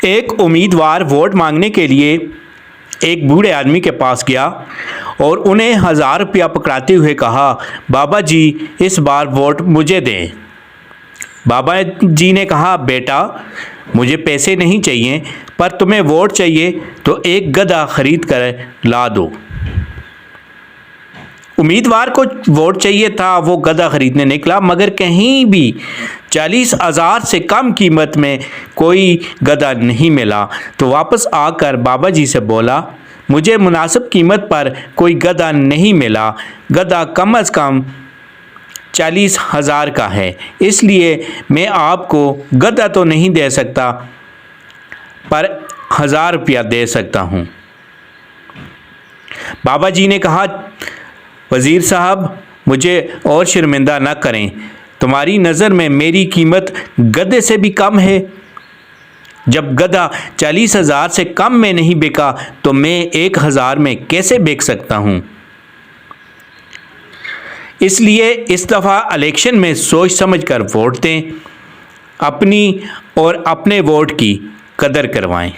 एक उम्मीदवार वोट मांगने के लिए एक बूढ़े आदमी के पास गया और उन्हें 1000 रुपया पकड़ाते हुए कहा, बाबा जी इस बार वोट मुझे दें। बाबा जी ने कहा, बेटा मुझे पैसे नहीं चाहिए, पर तुम्हें वोट चाहिए तो एक गधा खरीद कर ला दो। उम्मीदवार को वोट चाहिए था, वो गधा खरीदने निकला, मगर कहीं भी 40,000 से कम कीमत में कोई गधा नहीं मिला। तो वापस आकर बाबा जी से बोला, मुझे मुनासिब कीमत पर कोई गधा नहीं मिला, गधा कम से कम 40,000 का है, इसलिए मैं आपको गधा तो नहीं दे सकता पर 1000 रुपया दे सकता हूँ। बाबा जी ने कहा, वज़ीर साहब मुझे और शर्मिंदा न करें, तुम्हारी नज़र में मेरी कीमत गधे से भी कम है। जब गधा 40,000 से कम में नहीं बिका तो मैं 1000 में कैसे बेच सकता हूँ। इसलिए इस दफ़ा इलेक्शन में सोच समझ कर वोट दें, अपनी और अपने वोट की कदर करवाएं।